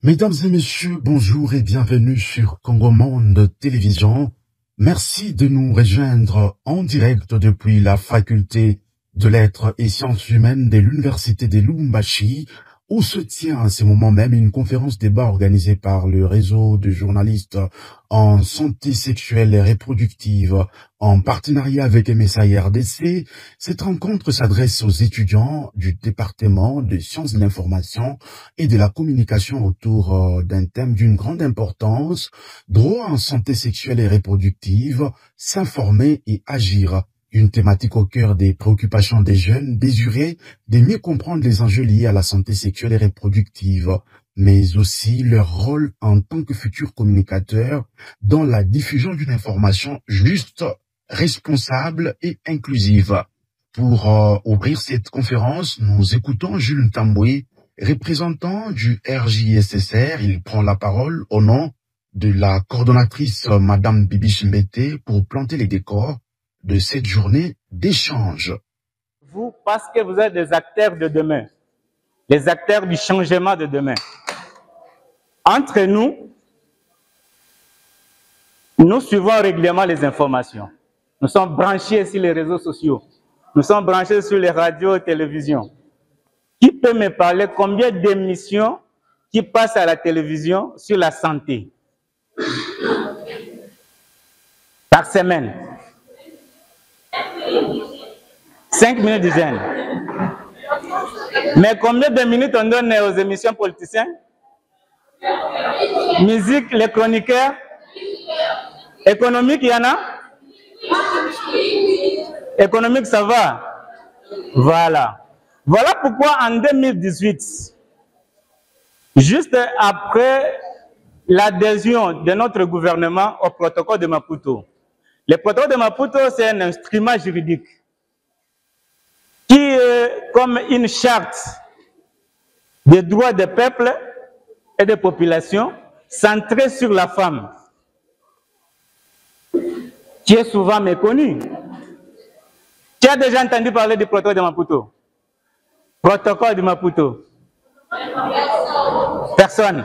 Mesdames et messieurs, bonjour et bienvenue sur Congo Monde Télévision. Merci de nous rejoindre en direct depuis la faculté de lettres et sciences humaines de l'université de Lubumbashi, où se tient à ce moment même une conférence débat organisée par le réseau de journalistes en santé sexuelle et reproductive en partenariat avec MSI RDC. Cette rencontre s'adresse aux étudiants du département de sciences de l'information et de la communication autour d'un thème d'une grande importance: droit en santé sexuelle et reproductive, s'informer et agir. Une thématique au cœur des préoccupations des jeunes désirés de mieux comprendre les enjeux liés à la santé sexuelle et reproductive, mais aussi leur rôle en tant que futurs communicateurs dans la diffusion d'une information juste, responsable et inclusive. Pour ouvrir cette conférence, nous écoutons Jules Ntambwe, représentant du RJSSR. Il prend la parole au nom de la coordonnatrice Madame Bibi Chimbete pour planter les décors de cette journée d'échange. Vous, parce que vous êtes des acteurs de demain, les acteurs du changement de demain. Entre nous, nous suivons régulièrement les informations. Nous sommes branchés sur les réseaux sociaux. Nous sommes branchés sur les radios et télévisions. Qui peut me parler combien d'émissions qui passent à la télévision sur la santé par semaine? 5 minutes dizaines. Mais combien de minutes on donne aux émissions politiciennes? Musique, les chroniqueurs? Économique, il y en a? Économique, ça va? Voilà. Voilà pourquoi en 2018, juste après l'adhésion de notre gouvernement au protocole de Maputo, le protocole de Maputo, c'est un instrument juridique qui est comme une charte des droits des peuples et des populations centrée sur la femme, qui est souvent méconnue. Tu as déjà entendu parler du protocole de Maputo? Protocole de Maputo? Personne.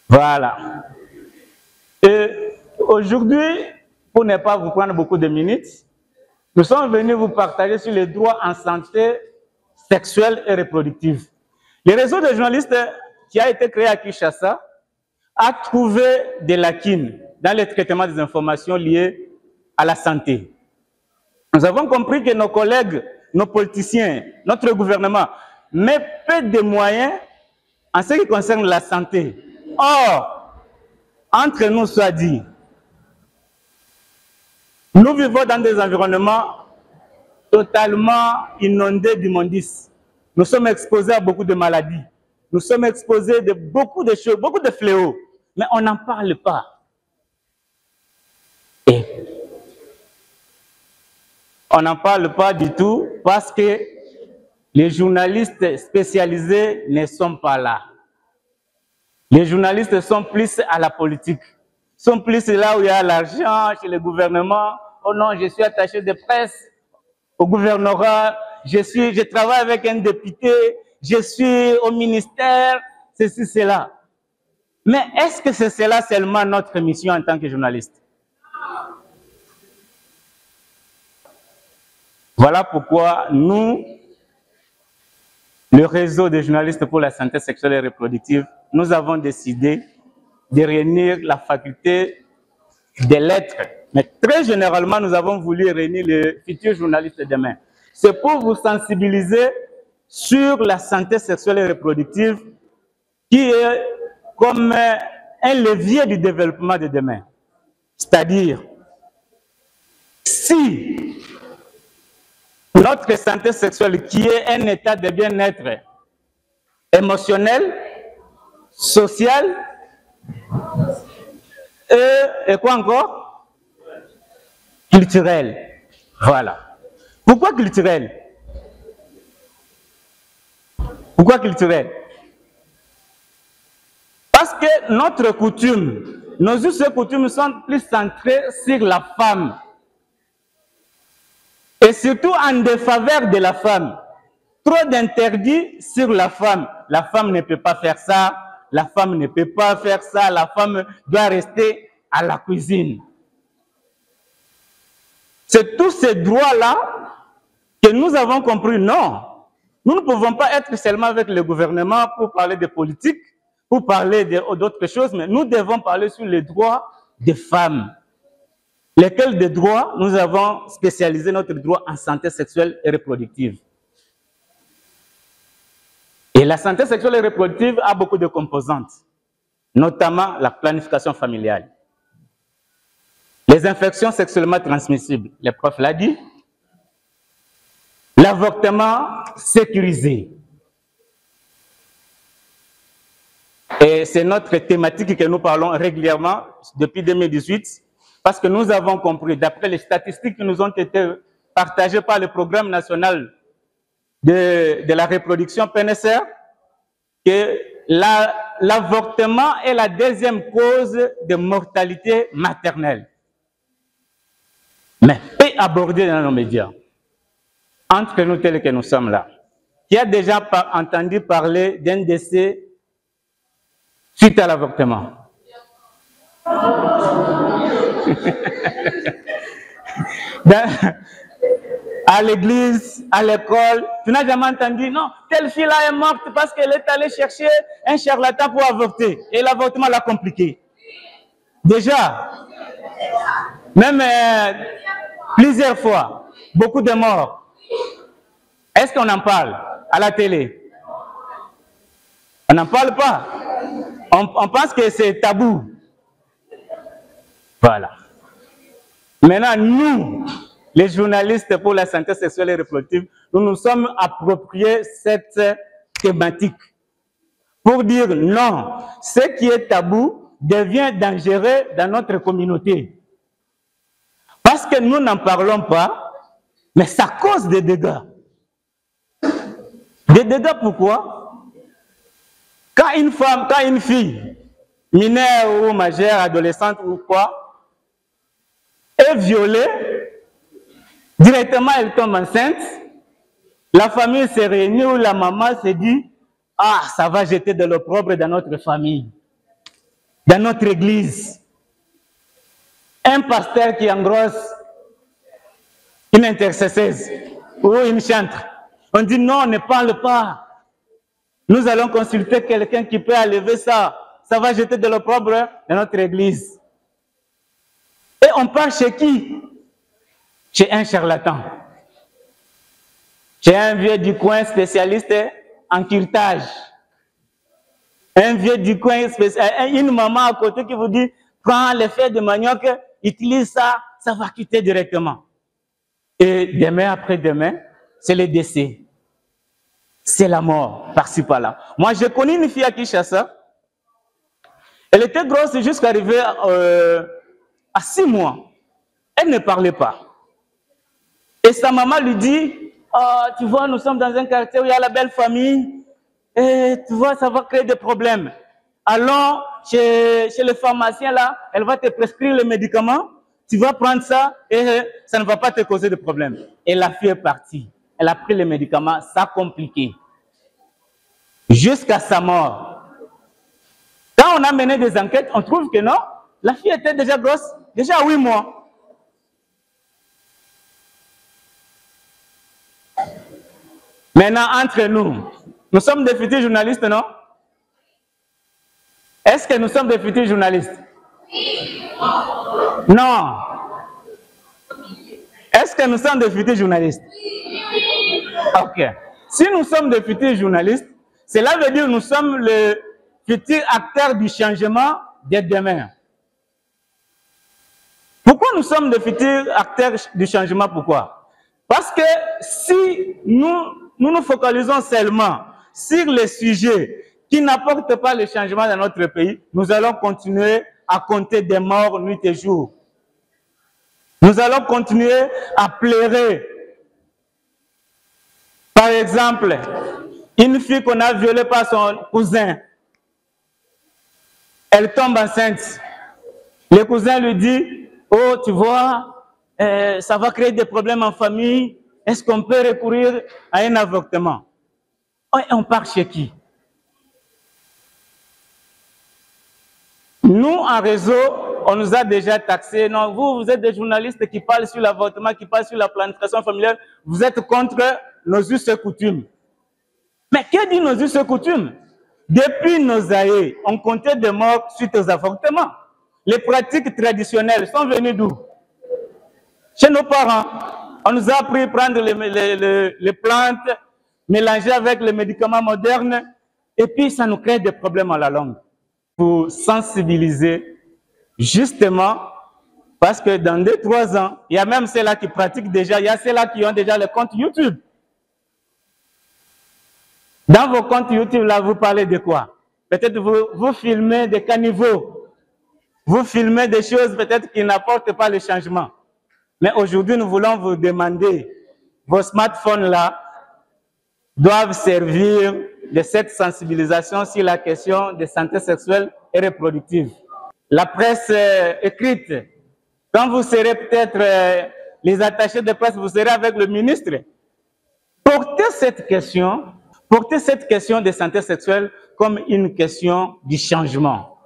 Voilà. Et aujourd'hui, pour ne pas vous prendre beaucoup de minutes, nous sommes venus vous partager sur les droits en santé sexuelle et reproductive. Le réseau de journalistes qui a été créé à Kinshasa a trouvé des lacunes dans le traitement des informations liées à la santé. Nous avons compris que nos collègues, nos politiciens, notre gouvernement met peu de moyens en ce qui concerne la santé. Or, entre nous soit dit, nous vivons dans des environnements totalement inondés d'immondices. Nous sommes exposés à beaucoup de maladies. Nous sommes exposés à beaucoup de choses, beaucoup de fléaux. Mais on n'en parle pas. Et on n'en parle pas du tout parce que les journalistes spécialisés ne sont pas là. Les journalistes sont plus à la politique. Sont plus là où il y a l'argent, chez le gouvernement. Oh non, je suis attaché de presse au gouvernorat, je travaille avec un député, je suis au ministère, ceci, cela. Mais est-ce que c'est cela seulement notre mission en tant que journaliste? Voilà pourquoi nous, le réseau des journalistes pour la santé sexuelle et reproductive, nous avons décidé de réunir la faculté des lettres. Mais très généralement, nous avons voulu réunir les futurs journalistes de demain. C'est pour vous sensibiliser sur la santé sexuelle et reproductive qui est comme un levier du développement de demain. C'est-à-dire, si notre santé sexuelle, qui est un état de bien-être émotionnel, social, et quoi encore? Culturel. Voilà. Pourquoi culturel? Pourquoi culturel? Parce que notre coutume, nos us et coutumes sont plus centrés sur la femme. Et surtout en défaveur de la femme. trop d'interdits sur la femme. La femme ne peut pas faire ça, la femme ne peut pas faire ça, la femme doit rester à la cuisine. C'est tous ces droits-là que nous avons compris. Non, nous ne pouvons pas être seulement avec le gouvernement pour parler de politique, pour parler d'autres choses, mais nous devons parler sur les droits des femmes. Lesquels des droits nous avons spécialisé notre droit en santé sexuelle et reproductive. Et la santé sexuelle et reproductive a beaucoup de composantes, notamment la planification familiale. Les infections sexuellement transmissibles, le prof l'a dit. L'avortement sécurisé. Et c'est notre thématique que nous parlons régulièrement depuis 2018, parce que nous avons compris, d'après les statistiques qui nous ont été partagées par le Programme national de la reproduction PNSR, que l'avortement est la deuxième cause de mortalité maternelle. Mais peu abordé dans nos médias, entre nous tels que nous sommes là. Qui a déjà entendu parler d'un décès suite à l'avortement? À l'église, à l'école, tu n'as jamais entendu, non, telle fille-là est morte parce qu'elle est allée chercher un charlatan pour avorter. Et l'avortement l'a compliqué. Déjà, même plusieurs fois, beaucoup de morts. Est-ce qu'on en parle à la télé? On n'en parle pas. On pense que c'est tabou. Voilà. Maintenant, nous, les journalistes pour la santé sexuelle et reproductive, nous nous sommes appropriés cette thématique pour dire non, ce qui est tabou devient dangereux dans notre communauté. Parce que nous n'en parlons pas, mais ça cause des dégâts. Des dégâts pourquoi? Quand une femme, quand une fille, mineure ou majeure, adolescente ou quoi, est violée, directement elle tombe enceinte, la famille se réunit ou la maman se dit « Ah, ça va jeter de l'opprobre dans notre famille, dans notre église. » Un pasteur qui engrosse une intercesseuse ou une chantre, on dit non, on ne parle pas. Nous allons consulter quelqu'un qui peut enlever ça. Ça va jeter de l'opprobre dans notre église. Et on part chez qui? Chez un charlatan. Chez un vieux du coin spécialiste en curtage. Un vieux du coin spécialiste. Une maman à côté qui vous dit, prends les fèves de manioc, utilise ça, ça va quitter directement. Et demain après demain, c'est le décès. C'est la mort, par-ci par-là. Moi, j'ai connu une fille à Kinshasa. Elle était grosse jusqu'à arriver à 6 mois. Elle ne parlait pas. Et sa maman lui dit, oh, tu vois, nous sommes dans un quartier où il y a la belle famille. Et tu vois, ça va créer des problèmes. Allons chez le pharmacien là, elle va te prescrire le médicament. Tu vas prendre ça et ça ne va pas te causer de problème. Et la fille est partie. Elle a pris les médicaments, ça a compliqué. Jusqu'à sa mort. Quand on a mené des enquêtes, on trouve que non, la fille était déjà grosse, déjà à 8 mois. Maintenant, entre nous sommes des futurs journalistes, non? Est-ce que nous sommes des futurs journalistes? Non. Est-ce que nous sommes des futurs journalistes? Ok. Si nous sommes des futurs journalistes, cela veut dire que nous sommes les futurs acteurs du changement de demain. Pourquoi nous sommes des futurs acteurs du changement? Pourquoi? Parce que si nous focalisons seulement sur les sujets qui n'apportent pas le changement dans notre pays, nous allons continuer à compter des morts nuit et jour. Nous allons continuer à pleurer. Par exemple, une fille qu'on a violée par son cousin, elle tombe enceinte. Le cousin lui dit, oh, tu vois, ça va créer des problèmes en famille. Est-ce qu'on peut recourir à un avortement? On part chez qui? Nous, en réseau, on nous a déjà taxé. Non, vous êtes des journalistes qui parlent sur l'avortement, qui parlent sur la planification familiale. Vous êtes contre nos us et coutumes. Mais que dit nos us et coutumes? Depuis nos aïeux, on comptait des morts suite aux avortements. Les pratiques traditionnelles sont venues d'où? Chez nos parents. On nous a appris à prendre les plantes, mélanger avec les médicaments modernes, et puis ça nous crée des problèmes à la longue. Pour sensibiliser, justement, parce que dans 2-3 ans, il y a même ceux-là qui pratiquent déjà, il y a ceux-là qui ont déjà le compte YouTube. Dans vos comptes YouTube, là, vous parlez de quoi? Peut-être vous filmez des caniveaux, vous filmez des choses peut-être qui n'apportent pas le changement. Mais aujourd'hui, nous voulons vous demander, vos smartphones-là doivent servir de cette sensibilisation sur la question de santé sexuelle et reproductive. La presse écrite, quand vous serez peut-être les attachés de presse, vous serez avec le ministre. Portez cette question de santé sexuelle comme une question du changement.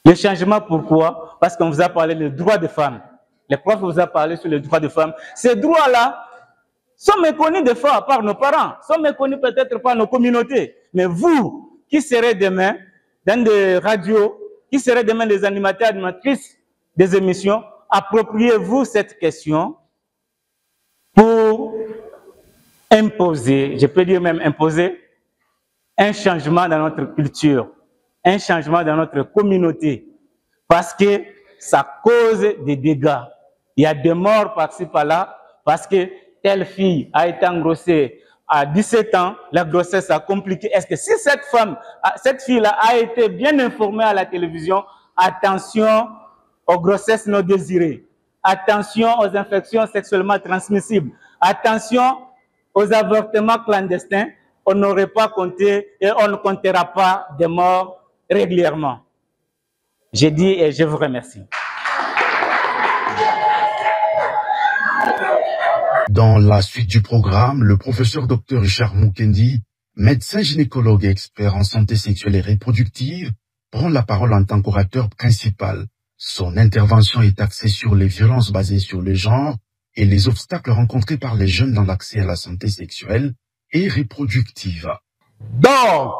Le changement, pourquoi? Parce qu'on vous a parlé des droits des femmes. Les profs vous ont parlé sur les droits des femmes. Ces droits-là sont méconnus des fois par nos parents, sont méconnus peut-être par nos communautés. Mais vous, qui serez demain dans des radios, qui serez demain des animateurs, animatrices des émissions, appropriez-vous cette question pour imposer, je peux dire même imposer, un changement dans notre culture, un changement dans notre communauté, parce que ça cause des dégâts. Il y a des morts par-ci par-là, parce que telle fille a été engrossée à 17 ans, la grossesse a compliqué. Est-ce que si cette fille-là a été bien informée à la télévision, attention aux grossesses non désirées, attention aux infections sexuellement transmissibles, attention aux avortements clandestins, on n'aurait pas compté et on ne comptera pas des morts régulièrement. J'ai dit et je vous remercie. Dans la suite du programme, le professeur Dr Richard Mukendi, médecin gynécologue et expert en santé sexuelle et reproductive, prend la parole en tant qu'orateur principal. Son intervention est axée sur les violences basées sur le genre et les obstacles rencontrés par les jeunes dans l'accès à la santé sexuelle et reproductive. Donc,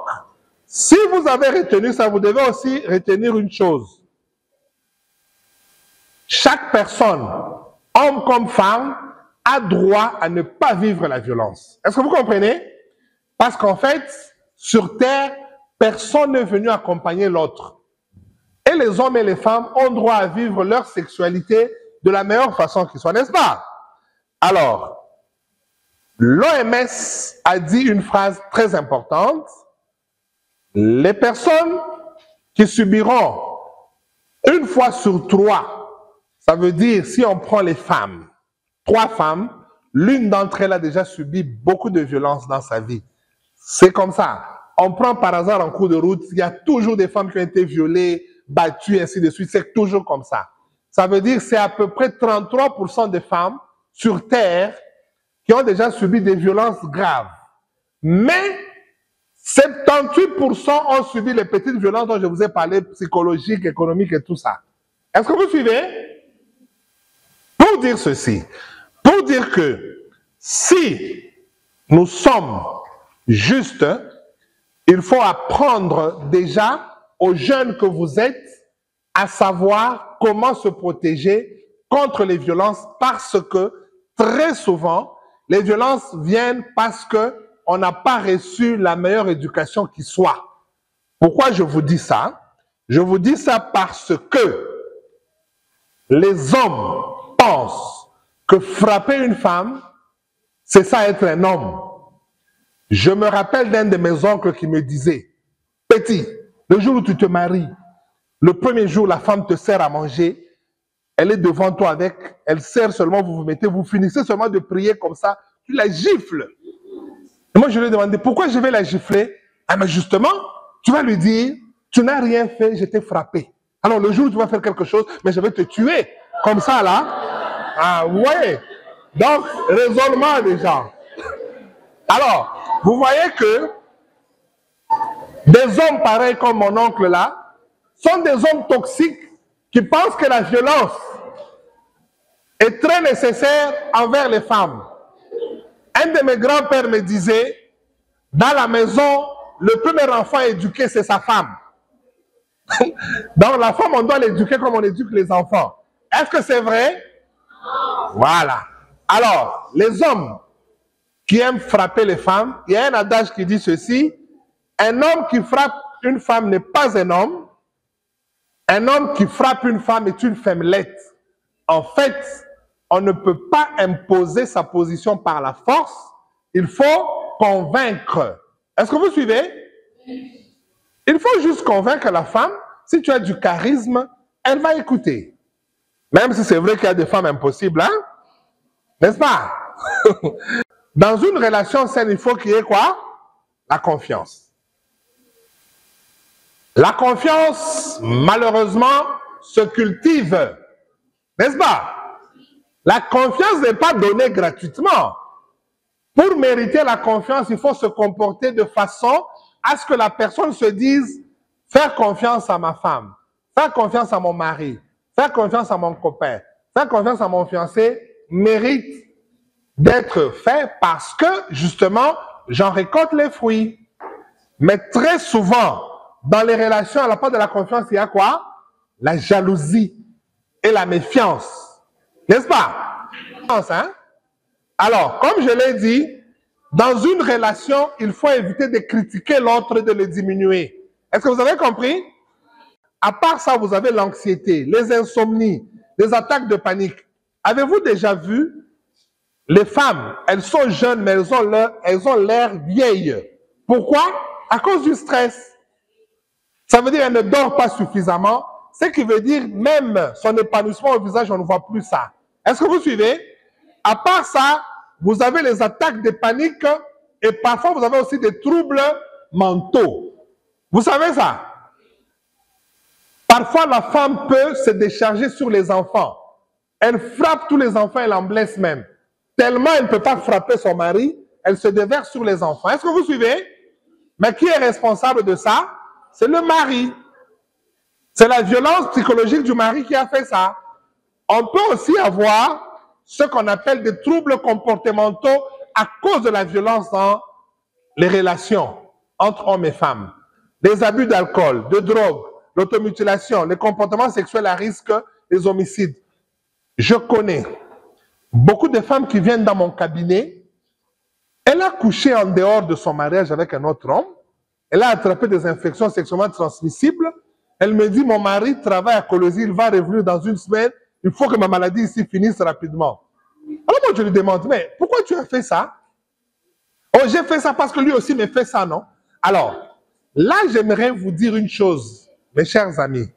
si vous avez retenu ça, vous devez aussi retenir une chose. Chaque personne, homme comme femme, a droit à ne pas vivre la violence. Est-ce que vous comprenez? Parce qu'en fait, sur Terre, personne n'est venu accompagner l'autre. Et les hommes et les femmes ont droit à vivre leur sexualité de la meilleure façon qui soit, n'est-ce pas? Alors, l'OMS a dit une phrase très importante. Les personnes qui subiront une fois sur 3, ça veut dire si on prend les femmes, 3 femmes, l'une d'entre elles a déjà subi beaucoup de violence dans sa vie. C'est comme ça. On prend par hasard en cours de route, il y a toujours des femmes qui ont été violées, battues, ainsi de suite. C'est toujours comme ça. Ça veut dire que c'est à peu près 33% des femmes sur Terre qui ont déjà subi des violences graves. Mais 78% ont subi les petites violences dont je vous ai parlé, psychologiques, économiques et tout ça. Est-ce que vous suivez? Pour dire ceci, pour dire que si nous sommes justes, il faut apprendre déjà aux jeunes que vous êtes à savoir comment se protéger contre les violences, parce que très souvent, les violences viennent parce qu'on n'a pas reçu la meilleure éducation qui soit. Pourquoi je vous dis ça? Je vous dis ça parce que les hommes pensent que frapper une femme, c'est ça être un homme. Je me rappelle d'un de mes oncles qui me disait, « Petit, le jour où tu te maries, le premier jour, la femme te sert à manger, elle est devant toi avec, elle sert seulement, vous vous mettez, vous finissez seulement de prier comme ça, tu la gifles. » Et moi, je lui ai demandé, pourquoi je vais la gifler? Ah, mais justement, tu vas lui dire, tu n'as rien fait, je t'ai frappé. Alors, le jour où tu vas faire quelque chose, mais je vais te tuer. Comme ça, là. Ah, ouais. Donc, raisonnement déjà. Alors, vous voyez que des hommes pareils comme mon oncle là, sont des hommes toxiques qui pensent que la violence est très nécessaire envers les femmes. Un de mes grands-pères me disait, dans la maison, le premier enfant éduqué, c'est sa femme. Donc la femme, on doit l'éduquer comme on éduque les enfants. Est-ce que c'est vrai? Voilà. Alors, les hommes qui aiment frapper les femmes, il y a un adage qui dit ceci, un homme qui frappe une femme n'est pas un homme, un homme qui frappe une femme est une femmelette. En fait, on ne peut pas imposer sa position par la force, il faut convaincre. Est-ce que vous suivez? Il faut juste convaincre la femme, si tu as du charisme, elle va écouter. Même si c'est vrai qu'il y a des femmes impossibles, hein? N'est-ce pas? Dans une relation saine, il faut qu'il y ait quoi? La confiance. La confiance, malheureusement, se cultive. N'est-ce pas? La confiance n'est pas donnée gratuitement. Pour mériter la confiance, il faut se comporter de façon à ce que la personne se dise « faire confiance à ma femme, faire confiance à mon mari, faire confiance à mon copain, faire confiance à mon fiancé mérite d'être fait parce que, justement, j'en récolte les fruits. » Mais très souvent, dans les relations à la part de la confiance, il y a quoi? La jalousie et la méfiance. N'est-ce pas? Hein? Alors, comme je l'ai dit, dans une relation, il faut éviter de critiquer l'autre et de le diminuer. Est-ce que vous avez compris? À part ça, vous avez l'anxiété, les insomnies, les attaques de panique. Avez-vous déjà vu les femmes, elles sont jeunes, mais elles ont l'air vieilles. Pourquoi? À cause du stress. Ça veut dire qu'elle ne dort pas suffisamment, ce qui veut dire même son épanouissement au visage, on ne voit plus ça. Est-ce que vous suivez? À part ça, vous avez les attaques de panique et parfois vous avez aussi des troubles mentaux. Vous savez ça? Parfois, la femme peut se décharger sur les enfants. Elle frappe tous les enfants, elle en blesse même. Tellement elle ne peut pas frapper son mari, elle se déverse sur les enfants. Est-ce que vous suivez? Mais qui est responsable de ça? C'est le mari. C'est la violence psychologique du mari qui a fait ça. On peut aussi avoir ce qu'on appelle des troubles comportementaux à cause de la violence dans les relations entre hommes et femmes. Les abus d'alcool, de drogue, l'automutilation, les comportements sexuels à risque, les homicides. Je connais beaucoup de femmes qui viennent dans mon cabinet. Elle a couché en dehors de son mariage avec un autre homme. Elle a attrapé des infections sexuellement transmissibles. Elle me dit, mon mari travaille à Colosie, il va revenir dans une semaine. Il faut que ma maladie ici finisse rapidement. Alors moi, je lui demande, mais pourquoi tu as fait ça? Oh, j'ai fait ça parce que lui aussi me fait ça, non? Alors, là, j'aimerais vous dire une chose, mes chers amis.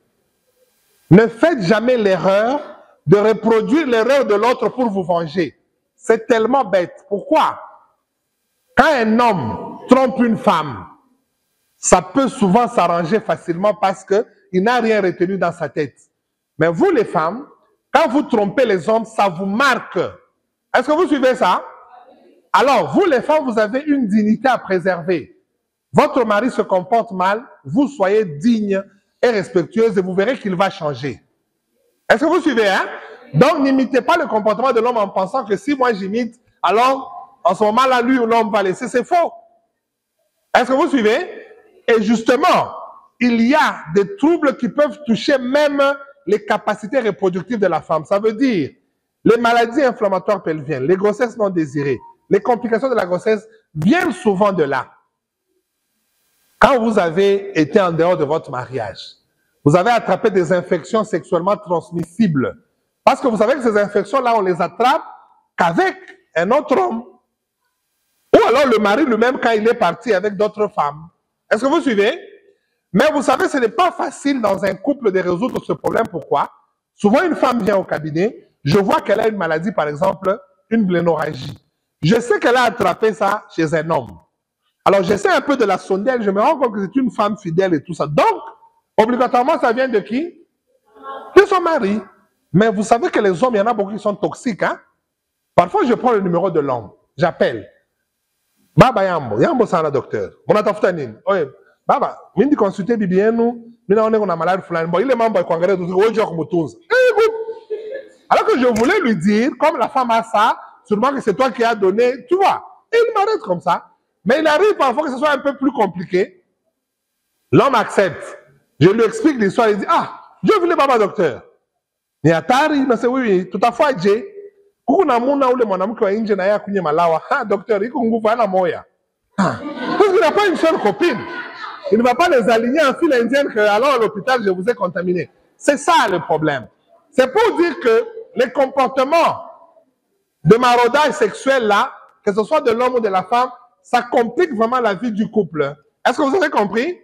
Ne faites jamais l'erreur de reproduire l'erreur de l'autre pour vous venger. C'est tellement bête. Pourquoi? Quand un homme trompe une femme, ça peut souvent s'arranger facilement parce qu'il n'a rien retenu dans sa tête. Mais vous, les femmes, quand vous trompez les hommes, ça vous marque. Est-ce que vous suivez ça? Alors, vous, les femmes, vous avez une dignité à préserver. Votre mari se comporte mal, vous soyez digne et respectueuse et vous verrez qu'il va changer. Est-ce que vous suivez, hein? Donc, n'imitez pas le comportement de l'homme en pensant que si moi j'imite, alors, en ce moment-là, lui ou l'homme va laisser. C'est faux. Est-ce que vous suivez? Et justement, il y a des troubles qui peuvent toucher même les capacités reproductives de la femme. Ça veut dire les maladies inflammatoires pelviennes, les grossesses non désirées, les complications de la grossesse viennent souvent de là. Quand vous avez été en dehors de votre mariage, vous avez attrapé des infections sexuellement transmissibles. Parce que vous savez que ces infections-là, on les attrape qu'avec un autre homme. Ou alors le mari lui-même quand il est parti avec d'autres femmes. Est-ce que vous suivez? Mais vous savez, ce n'est pas facile dans un couple de résoudre ce problème. Pourquoi? Souvent, une femme vient au cabinet, je vois qu'elle a une maladie, par exemple, une blénorragie. Je sais qu'elle a attrapé ça chez un homme. Alors, j'essaie un peu de la sonder, je me rends compte que c'est une femme fidèle et tout ça. Donc, obligatoirement, ça vient de qui? De son mari. Mais vous savez que les hommes, il y en a beaucoup qui sont toxiques. Hein? Parfois, je prends le numéro de l'homme, j'appelle. Baba yambo sana docteur. Mon atafuta nini? Oye, baba, mimi consulter bibi yenu, mimi naona kuna malade fulani. Bon, il est membre du congrès, donc on joue comme tous. Écoute. Alors que je voulais lui dire, comme la femme a ça, sûrement que c'est toi qui as donné, tu vois. Et il m'arrête comme ça. Mais il arrive parfois que ce soit un peu plus compliqué. L'homme accepte. Je lui explique l'histoire, il dit, ah, je voulais baba docteur. Ni hatari, il m'a dit, oui, tout à fait, j'ai. Kuna muna ule mwanamke wa nje na yeye akunye malawa. Ah, docteur, iko nguvu ana moya. Ah. Parce qu'il n'a pas une seule copine. Il ne va pas les aligner en file indienne que alors à l'hôpital je vous ai contaminé. C'est ça le problème. C'est pour dire que les comportements de maraudage sexuel là, que ce soit de l'homme ou de la femme, ça complique vraiment la vie du couple. Est-ce que vous avez compris?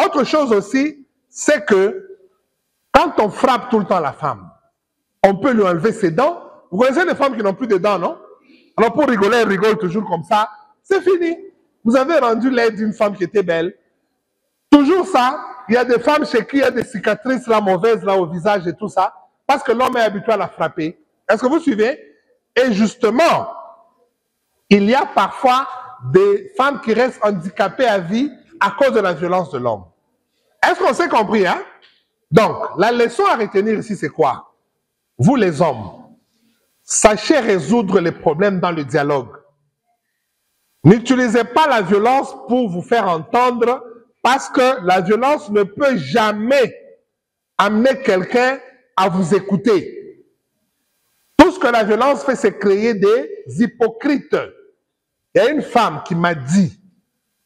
Autre chose aussi, c'est que quand on frappe tout le temps la femme, on peut lui enlever ses dents. Vous connaissez les femmes qui n'ont plus de dents, non? Alors pour rigoler, elles rigolent toujours comme ça. C'est fini. Vous avez rendu l'aide d'une femme qui était belle. Toujours ça, il y a des femmes chez qui il y a des cicatrices là, mauvaises là au visage et tout ça, parce que l'homme est habitué à la frapper. Est-ce que vous suivez? Et justement, il y a parfois des femmes qui restent handicapées à vie à cause de la violence de l'homme. Est-ce qu'on s'est compris, hein? Donc, la leçon à retenir ici, c'est quoi? Vous les hommes, sachez résoudre les problèmes dans le dialogue. N'utilisez pas la violence pour vous faire entendre, parce que la violence ne peut jamais amener quelqu'un à vous écouter. Tout ce que la violence fait, c'est créer des hypocrites. Il y a une femme qui m'a dit,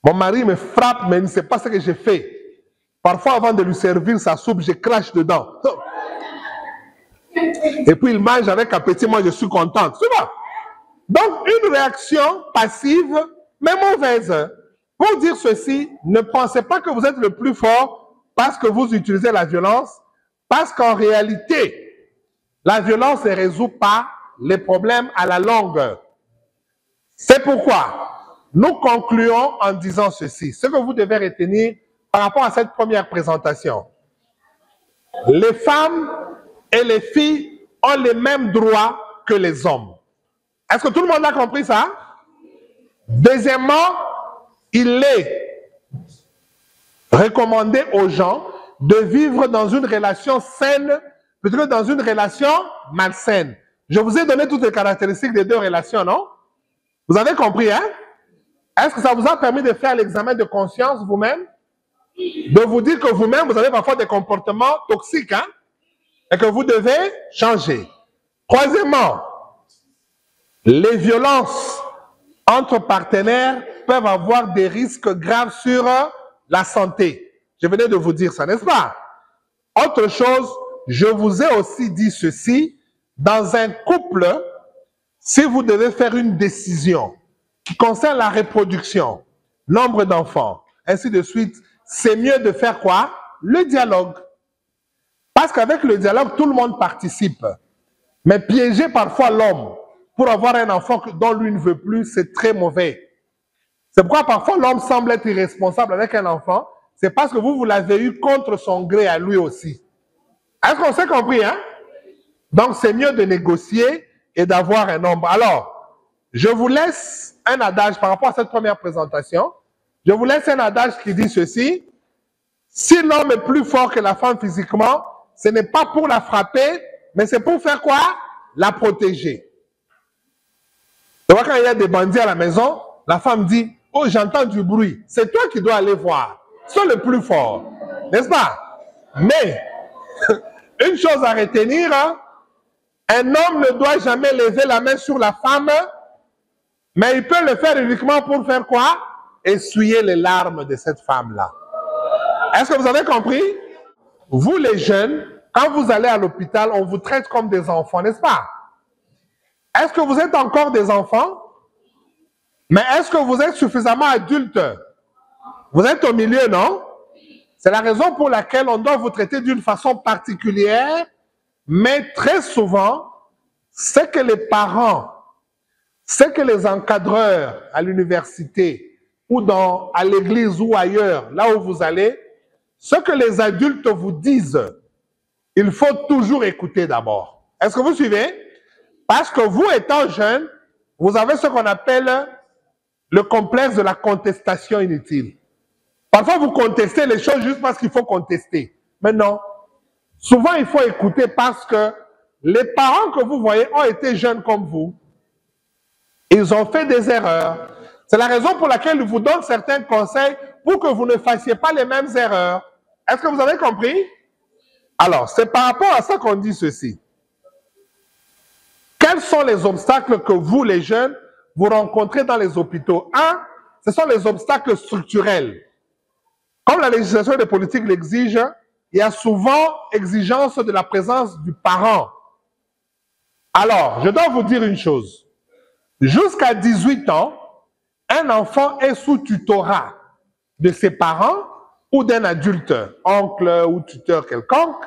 mon mari me frappe, mais il ne sait pas ce que j'ai fait. Parfois, avant de lui servir sa soupe, je crache dedans. Et puis, il mange avec appétit, moi, je suis contente. Tu vois? Donc, une réaction passive, mais mauvaise. Pour dire ceci, ne pensez pas que vous êtes le plus fort parce que vous utilisez la violence, parce qu'en réalité, la violence ne résout pas les problèmes à la longue. C'est pourquoi nous concluons en disant ceci. Ce que vous devez retenir par rapport à cette première présentation. Les femmes et les filles ont les mêmes droits que les hommes. Est-ce que tout le monde a compris ça? Deuxièmement, il est recommandé aux gens de vivre dans une relation saine plutôt que dans une relation malsaine. Je vous ai donné toutes les caractéristiques des deux relations, non? Vous avez compris, hein? Est-ce que ça vous a permis de faire l'examen de conscience vous-même? De vous dire que vous-même, vous avez parfois des comportements toxiques, hein? Et que vous devez changer. Troisièmement, les violences entre partenaires peuvent avoir des risques graves sur la santé. Je venais de vous dire ça, n'est-ce pas? Autre chose, je vous ai aussi dit ceci, dans un couple, si vous devez faire une décision qui concerne la reproduction, nombre d'enfants, ainsi de suite, c'est mieux de faire quoi? Le dialogue. Parce qu'avec le dialogue, tout le monde participe. Mais piéger parfois l'homme pour avoir un enfant dont lui ne veut plus, c'est très mauvais. C'est pourquoi parfois l'homme semble être irresponsable avec un enfant. C'est parce que vous l'avez eu contre son gré à lui aussi. Est-ce qu'on s'est compris, hein? Donc c'est mieux de négocier et d'avoir un nombre. Alors, je vous laisse un adage par rapport à cette première présentation. Je vous laisse un adage qui dit ceci. Si l'homme est plus fort que la femme physiquement, ce n'est pas pour la frapper, mais c'est pour faire quoi? La protéger. Tu vois, quand il y a des bandits à la maison, la femme dit, oh, j'entends du bruit. C'est toi qui dois aller voir. Sois le plus fort. N'est-ce pas? Mais, une chose à retenir, hein, un homme ne doit jamais lever la main sur la femme, mais il peut le faire uniquement pour faire quoi? Essuyer les larmes de cette femme-là. Est-ce que vous avez compris? Vous les jeunes, quand vous allez à l'hôpital, on vous traite comme des enfants, n'est-ce pas? Est-ce que vous êtes encore des enfants? Mais est-ce que vous êtes suffisamment adultes? Vous êtes au milieu, non? C'est la raison pour laquelle on doit vous traiter d'une façon particulière, mais très souvent, c'est que les parents, c'est que les encadreurs à l'université ou à l'église ou ailleurs, là où vous allez, ce que les adultes vous disent, il faut toujours écouter d'abord. Est-ce que vous suivez? Parce que vous, étant jeune, vous avez ce qu'on appelle le complexe de la contestation inutile. Parfois, vous contestez les choses juste parce qu'il faut contester. Mais non. Souvent, il faut écouter parce que les parents que vous voyez ont été jeunes comme vous. Ils ont fait des erreurs. C'est la raison pour laquelle ils vous donnent certains conseils pour que vous ne fassiez pas les mêmes erreurs. Est-ce que vous avez compris? Alors, c'est par rapport à ça qu'on dit ceci. Quels sont les obstacles que vous, les jeunes, vous rencontrez dans les hôpitaux? Un, ce sont les obstacles structurels. Comme la législation des politiques l'exige, il y a souvent exigence de la présence du parent. Alors, je dois vous dire une chose. Jusqu'à 18 ans, un enfant est sous tutorat de ses parents ou d'un adulte, oncle ou tuteur quelconque.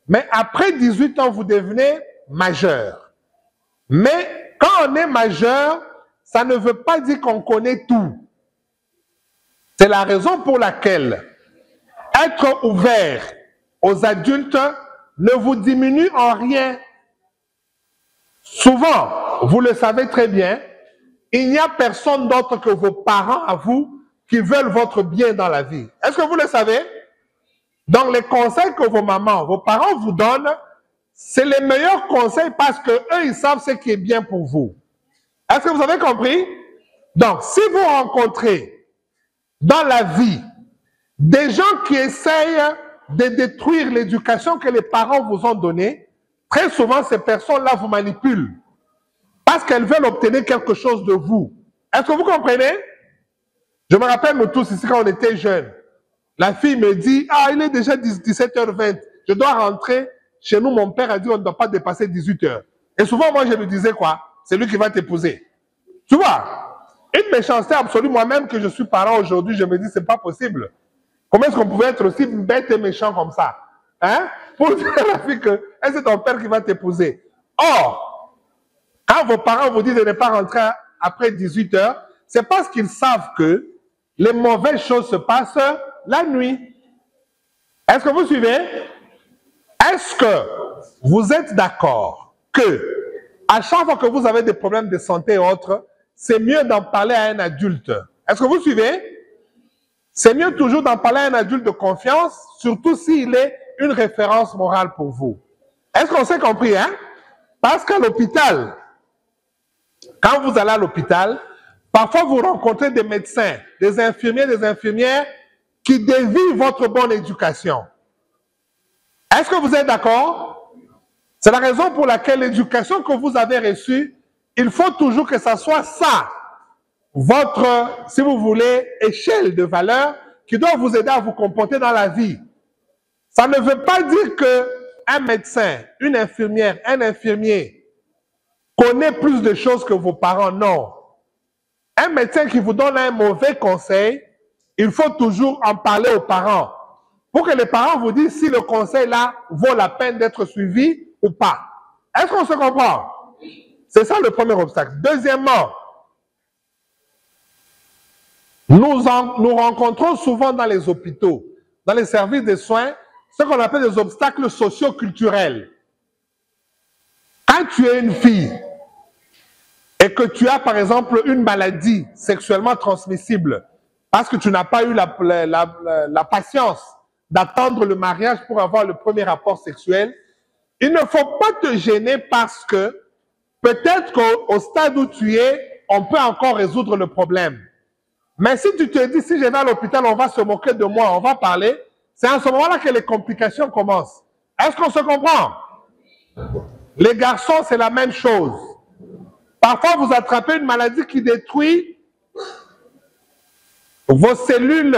Mais après 18 ans, vous devenez majeur. Mais quand on est majeur, ça ne veut pas dire qu'on connaît tout. C'est la raison pour laquelle être ouvert aux adultes ne vous diminue en rien. Souvent, vous le savez très bien, il n'y a personne d'autre que vos parents à vous qui veulent votre bien dans la vie. Est-ce que vous le savez? Donc, les conseils que vos mamans, vos parents vous donnent, c'est les meilleurs conseils parce que eux, ils savent ce qui est bien pour vous. Est-ce que vous avez compris? Donc, si vous rencontrez dans la vie des gens qui essayent de détruire l'éducation que les parents vous ont donnée, très souvent, ces personnes-là vous manipulent parce qu'elles veulent obtenir quelque chose de vous. Est-ce que vous comprenez? Je me rappelle, nous tous, ici, quand on était jeunes, la fille me dit, ah, il est déjà 17h20, je dois rentrer. Chez nous, mon père a dit, on ne doit pas dépasser 18h. Et souvent, moi, je lui disais quoi? C'est lui qui va t'épouser. Tu vois? Une méchanceté absolue, moi-même, que je suis parent aujourd'hui, je me dis, c'est pas possible. Comment est-ce qu'on pouvait être aussi bête et méchant comme ça? Hein? Pour dire à la fille que c'est ton père qui va t'épouser. Or, quand vos parents vous disent de ne pas rentrer après 18h, c'est parce qu'ils savent que les mauvaises choses se passent la nuit. Est-ce que vous suivez? Est-ce que vous êtes d'accord que à chaque fois que vous avez des problèmes de santé et autres, c'est mieux d'en parler à un adulte? Est-ce que vous suivez? C'est mieux toujours d'en parler à un adulte de confiance, surtout s'il est une référence morale pour vous. Est-ce qu'on s'est compris, hein? Parce qu'à l'hôpital, quand vous allez à l'hôpital, parfois vous rencontrez des médecins, des infirmiers, des infirmières qui dévient votre bonne éducation. Est-ce que vous êtes d'accord? C'est la raison pour laquelle l'éducation que vous avez reçue, il faut toujours que ça soit ça, votre, si vous voulez, échelle de valeur qui doit vous aider à vous comporter dans la vie. Ça ne veut pas dire qu'un médecin, une infirmière, un infirmier connaît plus de choses que vos parents, non. Un médecin qui vous donne un mauvais conseil, il faut toujours en parler aux parents pour que les parents vous disent si le conseil-là vaut la peine d'être suivi ou pas. Est-ce qu'on se comprend? C'est ça le premier obstacle. Deuxièmement, nous rencontrons souvent dans les hôpitaux, dans les services de soins, ce qu'on appelle des obstacles socio-culturels. Quand tu es une fille et que tu as par exemple une maladie sexuellement transmissible parce que tu n'as pas eu la patience d'attendre le mariage pour avoir le premier rapport sexuel, il ne faut pas te gêner parce que peut-être qu'au stade où tu es, on peut encore résoudre le problème. Mais si tu te dis, si je vais à l'hôpital, on va se moquer de moi, on va parler, c'est à ce moment-là que les complications commencent. Est-ce qu'on se comprend? Les garçons, c'est la même chose. Parfois, vous attrapez une maladie qui détruit vos cellules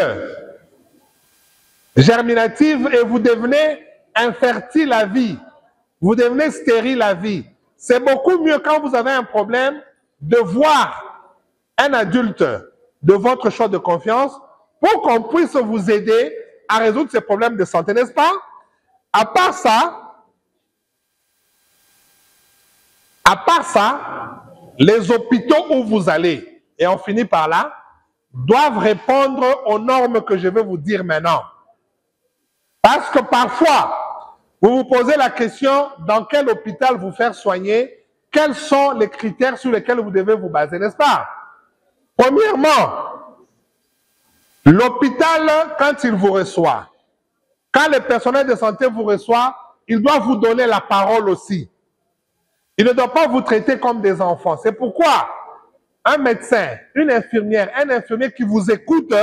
germinatives et vous devenez infertile à vie. Vous devenez stérile à vie. C'est beaucoup mieux quand vous avez un problème de voir un adulte de votre choix de confiance pour qu'on puisse vous aider à résoudre ces problèmes de santé, n'est-ce pas? À part ça, les hôpitaux où vous allez, et on finit par là, doivent répondre aux normes que je vais vous dire maintenant. Parce que parfois, vous vous posez la question dans quel hôpital vous faire soigner, quels sont les critères sur lesquels vous devez vous baser, n'est-ce pas? Premièrement, l'hôpital, quand il vous reçoit, quand le personnel de santé vous reçoit, il doit vous donner la parole aussi. Il ne doit pas vous traiter comme des enfants. C'est pourquoi un médecin, une infirmière, un infirmier qui vous écoute,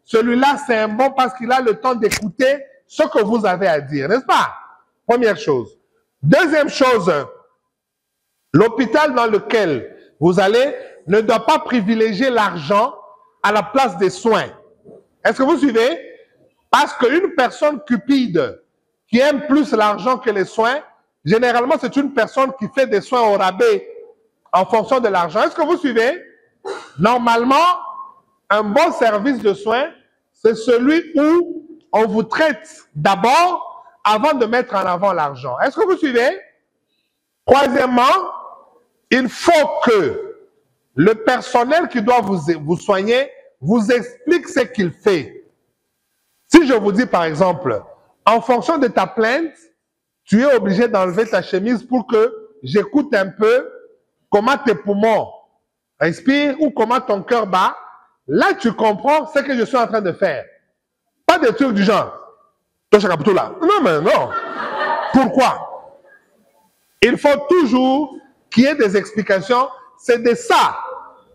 celui-là, c'est un bon parce qu'il a le temps d'écouter ce que vous avez à dire, n'est-ce pas? Première chose. Deuxième chose, l'hôpital dans lequel vous allez ne doit pas privilégier l'argent à la place des soins. Est-ce que vous suivez? Parce qu'une personne cupide qui aime plus l'argent que les soins, généralement, c'est une personne qui fait des soins au rabais en fonction de l'argent. Est-ce que vous suivez? Normalement, un bon service de soins, c'est celui où on vous traite d'abord avant de mettre en avant l'argent. Est-ce que vous suivez? Troisièmement, il faut que le personnel qui doit vous soigner vous explique ce qu'il fait. Si je vous dis par exemple, en fonction de ta plainte, tu es obligé d'enlever ta chemise pour que j'écoute un peu comment tes poumons respirent ou comment ton cœur bat. Là, tu comprends ce que je suis en train de faire. Pas des trucs du genre. Non, mais non. Pourquoi? Il faut toujours qu'il y ait des explications. C'est de ça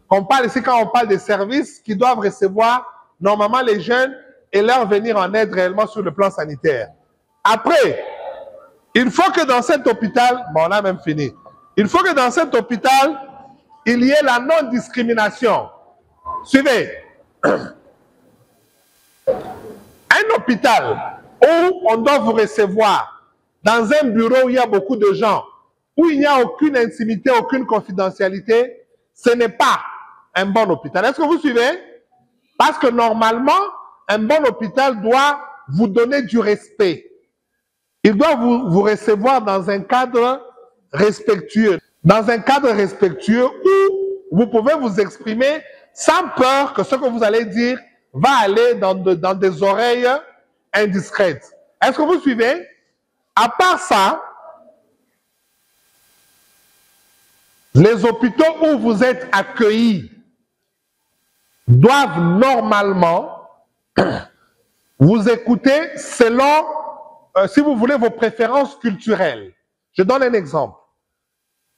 qu'on parle ici quand on parle des services qui doivent recevoir normalement les jeunes et leur venir en aide réellement sur le plan sanitaire. Après, il faut que dans cet hôpital, bon, on a même fini, il faut que dans cet hôpital, il y ait la non-discrimination. Suivez. Un hôpital où on doit vous recevoir dans un bureau où il y a beaucoup de gens, où il n'y a aucune intimité, aucune confidentialité, ce n'est pas un bon hôpital. Est-ce que vous suivez? Parce que normalement, un bon hôpital doit vous donner du respect. Il doit vous recevoir dans un cadre respectueux. Dans un cadre respectueux où vous pouvez vous exprimer sans peur que ce que vous allez dire va aller dans des oreilles indiscrètes. Est-ce que vous suivez? À part ça, les hôpitaux où vous êtes accueillis doivent normalement vous écouter selon, si vous voulez, vos préférences culturelles. Je donne un exemple.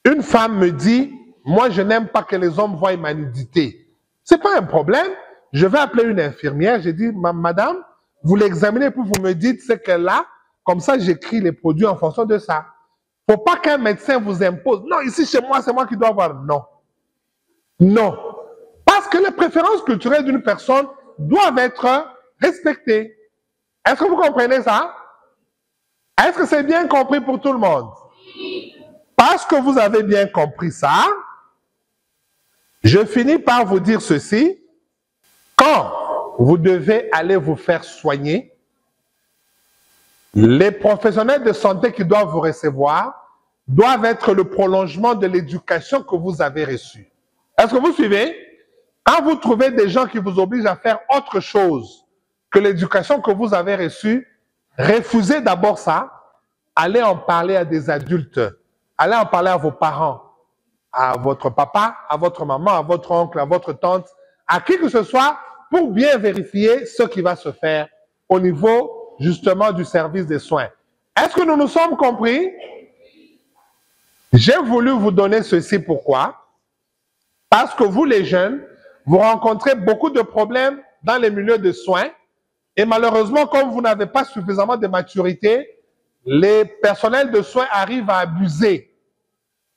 Une femme me dit, moi je n'aime pas que les hommes voient ma nudité. Ce n'est pas un problème. Je vais appeler une infirmière, j'ai dit, madame, vous l'examinez puis vous me dites ce qu'elle a, comme ça j'écris les produits en fonction de ça. Il ne faut pas qu'un médecin vous impose. Non, ici chez moi, c'est moi qui dois voir. Non. Non. Parce que les préférences culturelles d'une personne doivent être respectées. Est-ce que vous comprenez ça? Est-ce que c'est bien compris pour tout le monde? Parce que vous avez bien compris ça, je finis par vous dire ceci. Quand vous devez aller vous faire soigner, les professionnels de santé qui doivent vous recevoir doivent être le prolongement de l'éducation que vous avez reçue. Est-ce que vous suivez? Quand vous trouvez des gens qui vous obligent à faire autre chose que l'éducation que vous avez reçue, refusez d'abord ça, allez en parler à des adultes, allez en parler à vos parents, à votre papa, à votre maman, à votre oncle, à votre tante, à qui que ce soit, pour bien vérifier ce qui va se faire au niveau justement du service des soins. Est-ce que nous nous sommes compris? J'ai voulu vous donner ceci pourquoi? Parce que vous les jeunes, vous rencontrez beaucoup de problèmes dans les milieux de soins et malheureusement, comme vous n'avez pas suffisamment de maturité, les personnels de soins arrivent à abuser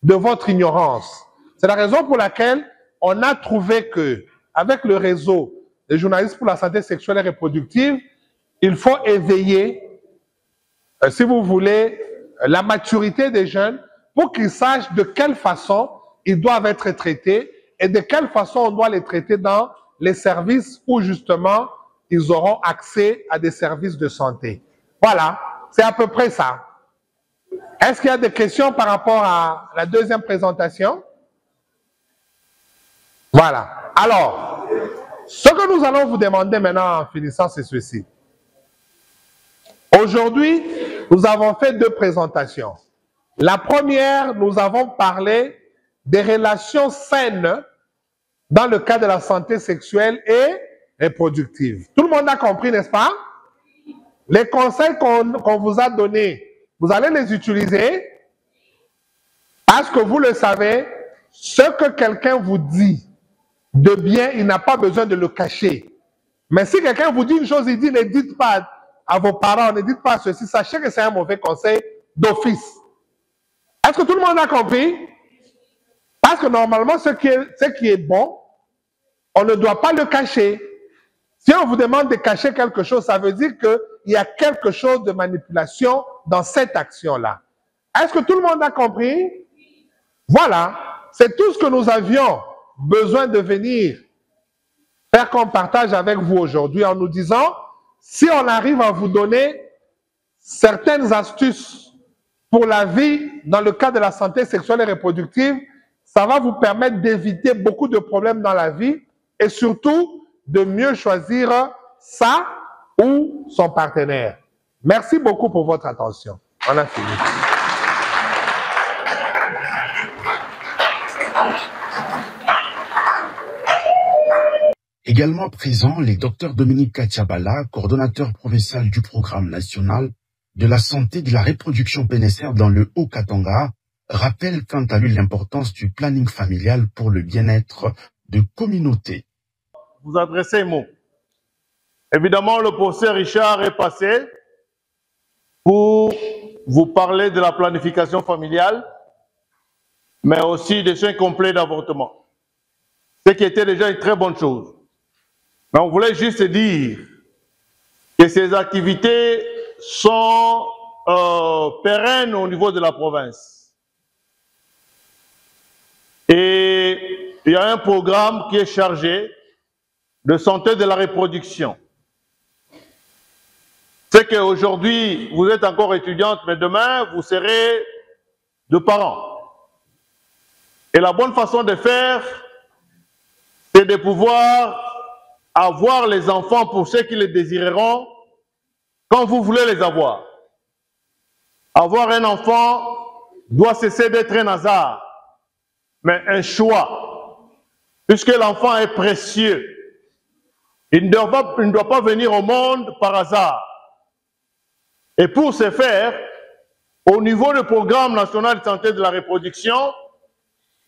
de votre ignorance. C'est la raison pour laquelle on a trouvé que, avec le réseau des journalistes pour la santé sexuelle et reproductive, il faut éveiller, si vous voulez, la maturité des jeunes pour qu'ils sachent de quelle façon ils doivent être traités et de quelle façon on doit les traiter dans les services où justement ils auront accès à des services de santé. Voilà, c'est à peu près ça. Est-ce qu'il y a des questions par rapport à la deuxième présentation? Voilà. Alors, ce que nous allons vous demander maintenant en finissant, c'est ceci. Aujourd'hui, nous avons fait deux présentations. La première, nous avons parlé des relations saines dans le cadre de la santé sexuelle et reproductive. Tout le monde a compris, n'est-ce pas? Les conseils qu'on vous a donnés, vous allez les utiliser parce que vous le savez, ce que quelqu'un vous dit de bien, il n'a pas besoin de le cacher. Mais si quelqu'un vous dit une chose, il dit ne dites pas à vos parents, ne dites pas ceci, sachez que c'est un mauvais conseil d'office. Est-ce que tout le monde a compris? Parce que normalement, ce qui est bon, on ne doit pas le cacher. Si on vous demande de cacher quelque chose, ça veut dire qu'il y a quelque chose de manipulation dans cette action-là. Est-ce que tout le monde a compris? Voilà, c'est tout ce que nous avions besoin de venir faire comme partage avec vous aujourd'hui en nous disant, si on arrive à vous donner certaines astuces pour la vie dans le cadre de la santé sexuelle et reproductive, ça va vous permettre d'éviter beaucoup de problèmes dans la vie et surtout de mieux choisir sa ou son partenaire. Merci beaucoup pour votre attention. On a fini. Également présent, les docteurs Dominique Katiabala, coordonnateur provincial du programme national de la santé de la reproduction PNSR dans le Haut-Katanga, rappelle quant à lui l'importance du planning familial pour le bien-être de communauté. Vous adressez un mot. Évidemment, le professeur Richard est passé pour vous parler de la planification familiale, mais aussi des soins complets d'avortement. Ce qui était déjà une très bonne chose. Mais on voulait juste dire que ces activités sont pérennes au niveau de la province. Et il y a un programme qui est chargé de santé de la reproduction. C'est qu'aujourd'hui, vous êtes encore étudiante, mais demain, vous serez de parents. Et la bonne façon de faire, c'est de pouvoir avoir les enfants pour ceux qui les désireront quand vous voulez les avoir. Avoir un enfant doit cesser d'être un hasard, mais un choix, puisque l'enfant est précieux. Il ne doit pas venir au monde par hasard. Et pour ce faire, au niveau du programme national de santé de la reproduction,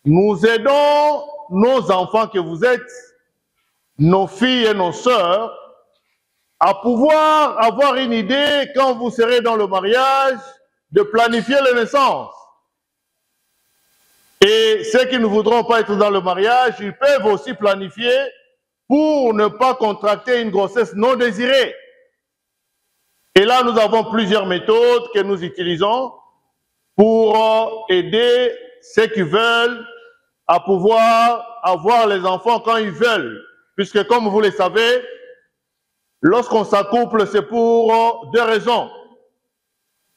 nous aidons nos enfants que vous êtes, nos filles et nos sœurs, à pouvoir avoir une idée, quand vous serez dans le mariage, de planifier les naissances. Et ceux qui ne voudront pas être dans le mariage, ils peuvent aussi planifier pour ne pas contracter une grossesse non désirée. Et là, nous avons plusieurs méthodes que nous utilisons pour aider ceux qui veulent à pouvoir avoir les enfants quand ils veulent. Puisque, comme vous le savez, lorsqu'on s'accouple, c'est pour deux raisons.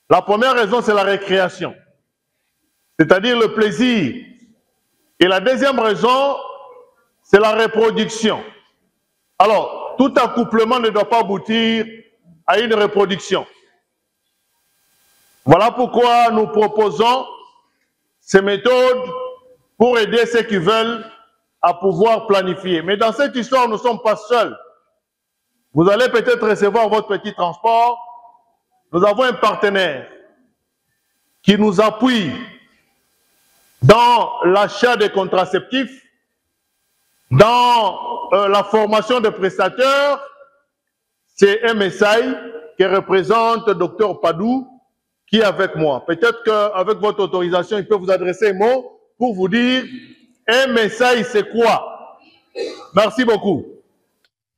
La première raison, c'est la récréation, c'est-à-dire le plaisir. Et la deuxième raison, c'est la reproduction. Alors, tout accouplement ne doit pas aboutir à une reproduction. Voilà pourquoi nous proposons ces méthodes pour aider ceux qui veulent à pouvoir planifier. Mais dans cette histoire, nous ne sommes pas seuls. Vous allez peut-être recevoir votre petit transport. Nous avons un partenaire qui nous appuie dans l'achat des contraceptifs, dans la formation des prestataires. C'est MSI qui représente Dr Padou qui est avec moi. Peut-être qu'avec votre autorisation, il peut vous adresser un mot pour vous dire MSI c'est quoi. Merci beaucoup.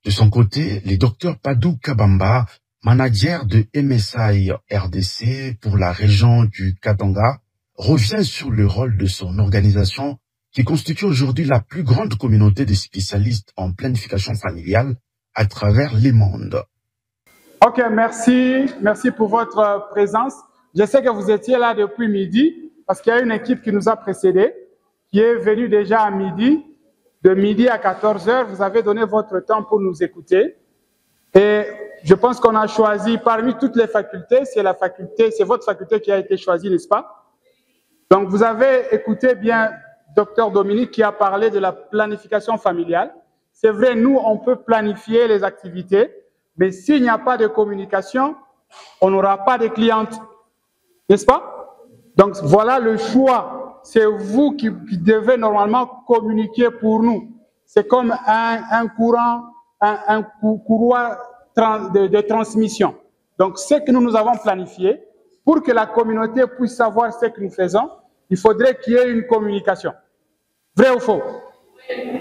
De son côté, le docteur Padou Kabamba, manager de MSI RDC pour la région du Katanga, revient sur le rôle de son organisation qui constitue aujourd'hui la plus grande communauté de spécialistes en planification familiale à travers les mondes. Ok, merci. Merci pour votre présence. Je sais que vous étiez là depuis midi parce qu'il y a une équipe qui nous a précédés, qui est venue déjà à midi. De midi à 14h, vous avez donné votre temps pour nous écouter. Et je pense qu'on a choisi parmi toutes les facultés, c'est votre faculté qui a été choisie, n'est-ce pas? Donc vous avez écouté bien Dr Dominique qui a parlé de la planification familiale. C'est vrai, nous, on peut planifier les activités, mais s'il n'y a pas de communication, on n'aura pas de clientes, n'est-ce pas? Donc, voilà le choix. C'est vous qui devez normalement communiquer pour nous. C'est comme un courant, un couloir de transmission. Donc, ce que nous avons planifié, pour que la communauté puisse savoir ce que nous faisons, il faudrait qu'il y ait une communication. Vrai ou faux?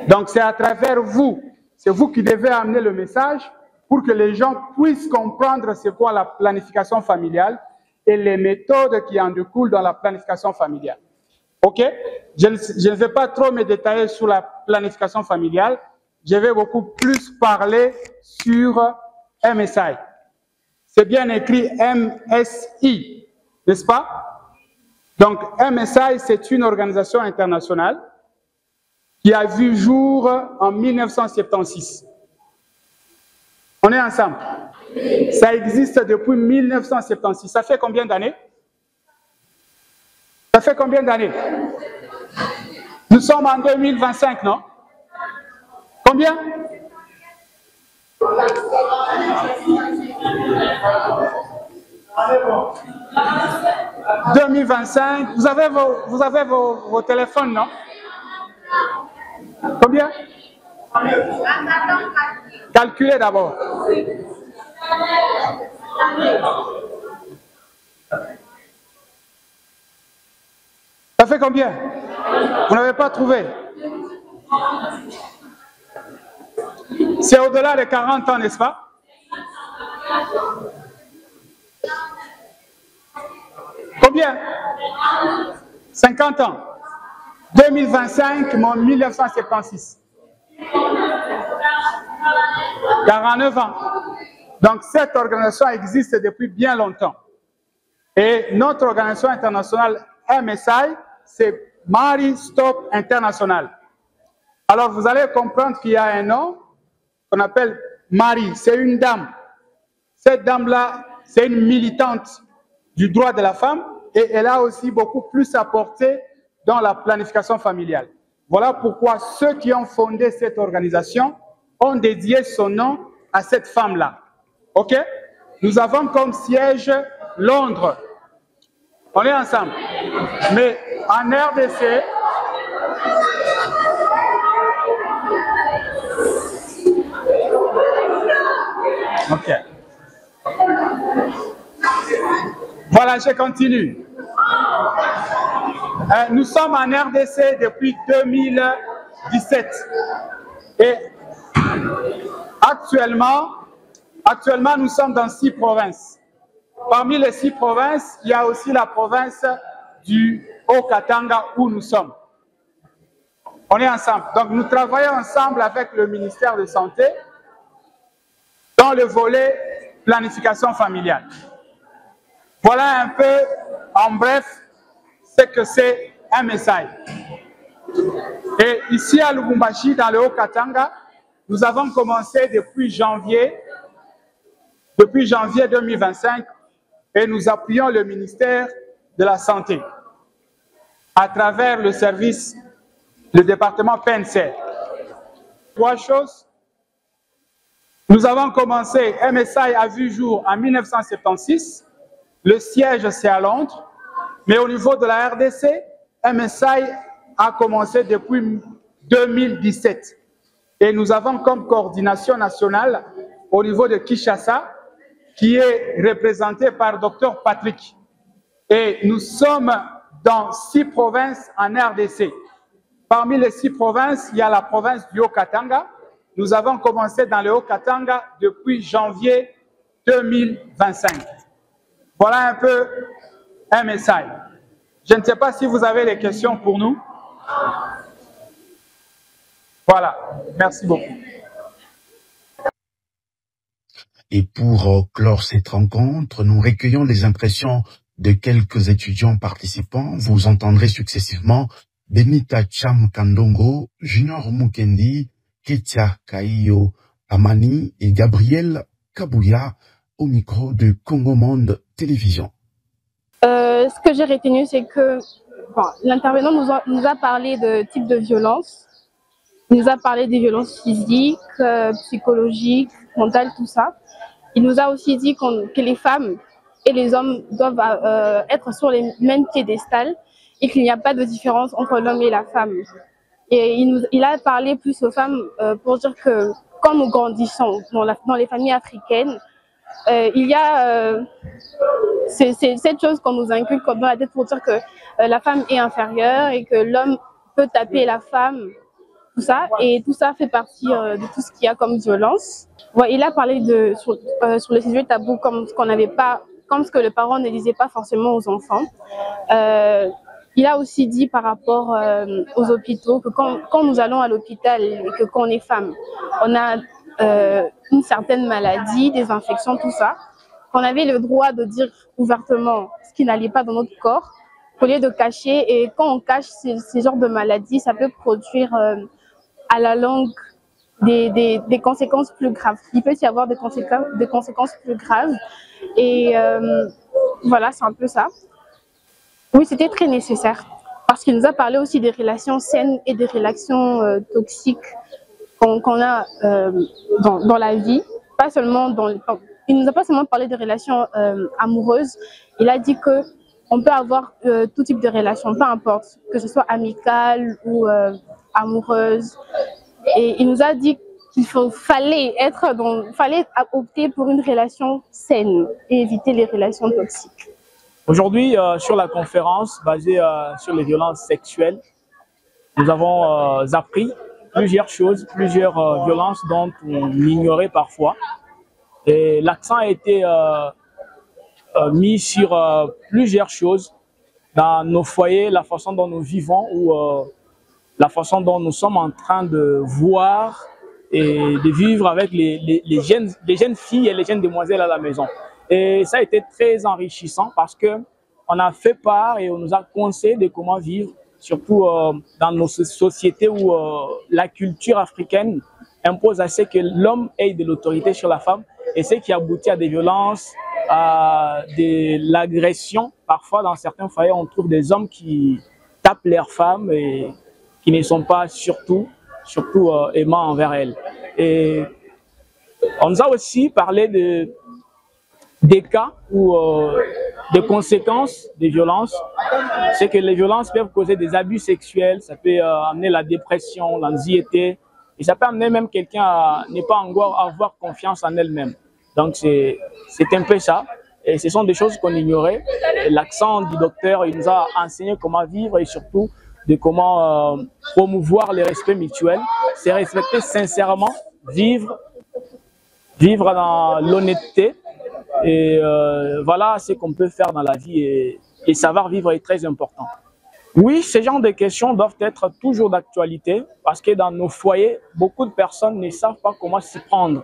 Donc, c'est à travers vous. C'est vous qui devez amener le message pour que les gens puissent comprendre c'est quoi la planification familiale et les méthodes qui en découlent dans la planification familiale. OK? Je ne vais pas trop me détailler sur la planification familiale. Je vais beaucoup plus parler sur MSI. C'est bien écrit MSI, n'est-ce pas? Donc, MSI, c'est une organisation internationale qui a vu jour en 1976. On est ensemble. Ça existe depuis 1976. Ça fait combien d'années? Ça fait combien d'années? Nous sommes en 2025, non? Combien? 2025. Vous avez vos téléphones, non? Combien? Calculez d'abord. Ça fait combien? Vous n'avez pas trouvé? C'est au-delà de 40 ans, n'est-ce pas? Combien? 50 ans. 2025, mon 1976. 49 ans. Donc, cette organisation existe depuis bien longtemps. Et notre organisation internationale MSI, c'est Mari Stop International. Alors, vous allez comprendre qu'il y a un nom qu'on appelle Marie. C'est une dame. Cette dame-là, c'est une militante du droit de la femme et elle a aussi beaucoup plus apporté dans la planification familiale. Voilà pourquoi ceux qui ont fondé cette organisation ont dédié son nom à cette femme-là. OK? Nous avons comme siège Londres. On est ensemble. Mais en RDC, OK. Voilà, je continue. Nous sommes en RDC depuis 2017. Et actuellement, nous sommes dans 6 provinces. Parmi les 6 provinces, il y a aussi la province du Haut-Katanga où nous sommes. On est ensemble. Donc, nous travaillons ensemble avec le ministère de Santé dans le volet planification familiale. Voilà un peu, en bref, ce que c'est MSI. Et ici à Lubumbashi, dans le Haut-Katanga, nous avons commencé depuis janvier 2025 et nous appuyons le ministère de la Santé à travers le service, le département PNC. 3 choses. Nous avons commencé, MSI a vu jour en 1976. Le siège, c'est à Londres. Mais au niveau de la RDC, MSI a commencé depuis 2017. Et nous avons comme coordination nationale au niveau de Kinshasa, qui est représenté par Dr Patrick. Et nous sommes dans 6 provinces en RDC. Parmi les 6 provinces, il y a la province du Haut-Katanga. Nous avons commencé dans le Haut-Katanga depuis janvier 2025. Voilà un peu MSI. Je ne sais pas si vous avez des questions pour nous. Voilà, merci beaucoup. Et pour clore cette rencontre, nous recueillons les impressions de quelques étudiants participants. Vous entendrez successivement Benita Cham Kandongo, Junior Mukendi, Ketia Kaio Amani et Gabriel Kabouya au micro de Congo Monde Télévision. Ce que j'ai retenu, c'est que l'intervenant nous a parlé de types de violences. Il nous a parlé des violences physiques, psychologiques, mentales, tout ça. Il nous a aussi dit que les femmes et les hommes doivent être sur les mêmes piédestals et qu'il n'y a pas de différence entre l'homme et la femme. Et il a parlé plus aux femmes pour dire que quand nous grandissons dans les familles africaines, il y a cette chose qu'on nous inculque dans la tête pour dire que la femme est inférieure et que l'homme peut taper la femme, tout ça. Et tout ça fait partie de tout ce qu'il y a comme violence. Ouais, il a parlé sur le sujet tabou comme ce que les parents ne disaient pas forcément aux enfants. Il a aussi dit par rapport aux hôpitaux que quand nous allons à l'hôpital et que quand on est femme, on a une certaine maladie, des infections, tout ça, qu'on avait le droit de dire ouvertement ce qui n'allait pas dans notre corps, au lieu de cacher. Et quand on cache ces genres de maladies, ça peut produire à la longue des conséquences plus graves. Il peut y avoir des conséquences plus graves. Et voilà, c'est un peu ça. Oui, c'était très nécessaire parce qu'il nous a parlé aussi des relations saines et des relations toxiques qu'on a dans la vie. Pas seulement il ne nous a pas seulement parlé des relations amoureuses. Il a dit qu'on peut avoir tout type de relations, peu importe, que ce soit amicale ou amoureuse. Et il nous a dit qu'il fallait opter pour une relation saine et éviter les relations toxiques. Aujourd'hui, sur la conférence basée sur les violences sexuelles, nous avons appris plusieurs choses, plusieurs violences dont on ignorait parfois. Et l'accent a été mis sur plusieurs choses dans nos foyers, la façon dont nous vivons ou la façon dont nous sommes en train de voir et de vivre avec les jeunes filles et les jeunes demoiselles à la maison. Et ça a été très enrichissant parce qu'on a fait part et on nous a conseillé de comment vivre, surtout dans nos sociétés où la culture africaine impose à ce que l'homme ait de l'autorité sur la femme et ce qui aboutit à des violences, à de l'agression. Parfois, dans certains foyers, on trouve des hommes qui tapent leurs femmes et qui ne sont pas surtout aimants envers elles. Et on nous a aussi parlé des cas ou des conséquences des violences. C'est que les violences peuvent causer des abus sexuels, ça peut amener la dépression, l'anxiété, et ça peut amener même quelqu'un à ne pas encore avoir confiance en elle-même. Donc c'est un peu ça, et ce sont des choses qu'on ignorait. L'accent du docteur, il nous a enseigné comment vivre et surtout de comment promouvoir le respect mutuel, se respecter sincèrement, vivre dans l'honnêteté. Et voilà ce qu'on peut faire dans la vie et savoir vivre est très important. Oui, ces genres de questions doivent être toujours d'actualité parce que dans nos foyers, beaucoup de personnes ne savent pas comment s'y prendre.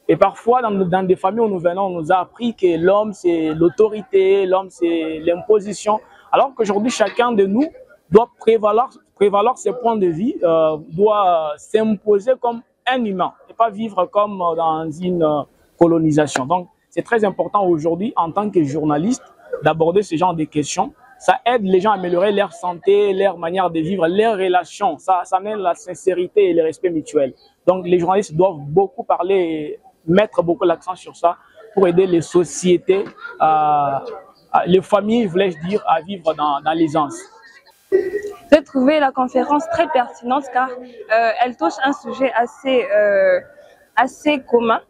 Et parfois, dans des familles où nous venons, on nous a appris que l'homme c'est l'autorité, l'homme c'est l'imposition, alors qu'aujourd'hui, chacun de nous doit prévaloir ses points de vie, doit s'imposer comme un humain et pas vivre comme dans une colonisation. Donc, c'est très important aujourd'hui, en tant que journaliste, d'aborder ce genre de questions. Ça aide les gens à améliorer leur santé, leur manière de vivre, leurs relations. Ça amène la sincérité et le respect mutuel. Donc, les journalistes doivent beaucoup parler et mettre beaucoup l'accent sur ça pour aider les sociétés, les familles, voulais-je dire, à vivre dans l'aisance. J'ai trouvé la conférence très pertinente car elle touche un sujet assez commun.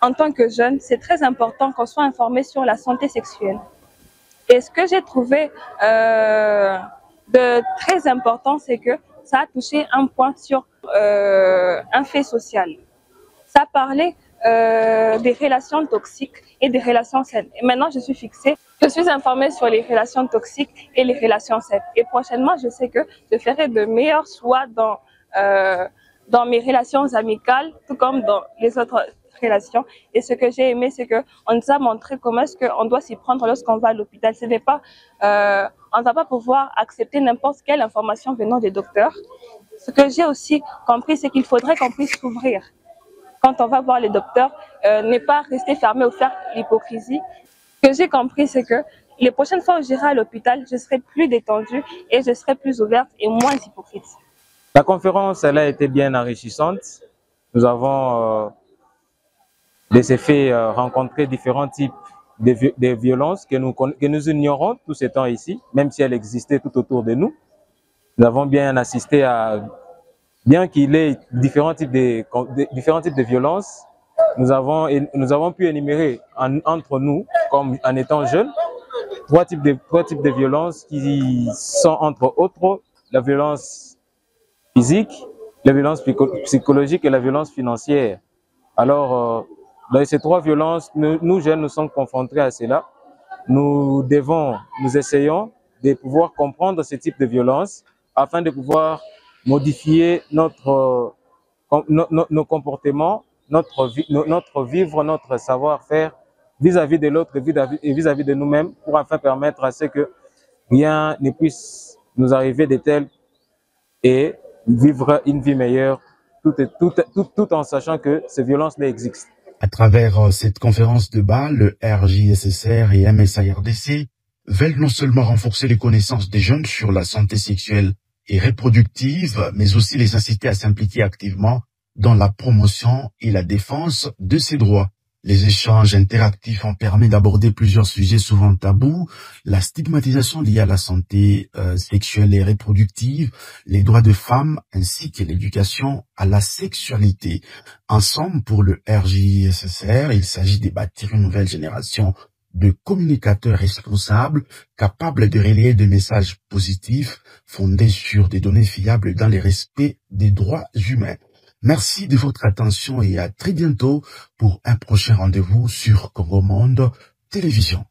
En tant que jeune, c'est très important qu'on soit informé sur la santé sexuelle. Et ce que j'ai trouvé de très important, c'est que ça a touché un point sur un fait social. Ça parlait des relations toxiques et des relations saines. Et maintenant, je suis fixée. Je suis informée sur les relations toxiques et les relations saines. Et prochainement, je sais que je ferai de meilleurs choix dans mes relations amicales, tout comme dans les autres relations. Et ce que j'ai aimé, c'est qu'on nous a montré comment est-ce qu'on doit s'y prendre lorsqu'on va à l'hôpital. Ce n'est pas, on ne va pas pouvoir accepter n'importe quelle information venant des docteurs. Ce que j'ai aussi compris, c'est qu'il faudrait qu'on puisse s'ouvrir. Quand on va voir les docteurs, ne pas rester fermé ou faire l'hypocrisie. Ce que j'ai compris, c'est que Les prochaines fois où j'irai à l'hôpital, je serai plus détendue et je serai plus ouverte et moins hypocrite. La conférence, elle a été bien enrichissante. Nous avons de ces faits rencontré différents types de violences que nous ignorons tous ces temps ici, même si elles existaient tout autour de nous. Nous avons bien assisté à, bien qu'il y ait différents types de violences, nous avons pu énumérer entre nous, comme en étant jeunes, trois types de violences qui sont entre autres la violence physique, la violence psychologique et la violence financière. Alors, dans ces trois violences, nous jeunes, nous sommes confrontés à cela. Nous essayons de pouvoir comprendre ce type de violence afin de pouvoir modifier nos comportements, notre vivre, notre savoir-faire vis-à-vis de l'autre et vis-à-vis de nous-mêmes pour enfin permettre à ce que rien ne puisse nous arriver de tel et vivre une vie meilleure tout en sachant que ces violences-là existent. À travers cette conférence de bas, le RJSSR et MSIRDC veulent non seulement renforcer les connaissances des jeunes sur la santé sexuelle et reproductive, mais aussi les inciter à s'impliquer activement dans la promotion et la défense de ces droits. Les échanges interactifs ont permis d'aborder plusieurs sujets souvent tabous, la stigmatisation liée à la santé sexuelle et reproductive, les droits de femmes ainsi que l'éducation à la sexualité. Ensemble, pour le RJSSR, il s'agit de bâtir une nouvelle génération de communicateurs responsables, capables de relayer des messages positifs, fondés sur des données fiables dans le respect des droits humains. Merci de votre attention et à très bientôt pour un prochain rendez-vous sur Congo Monde Télévision.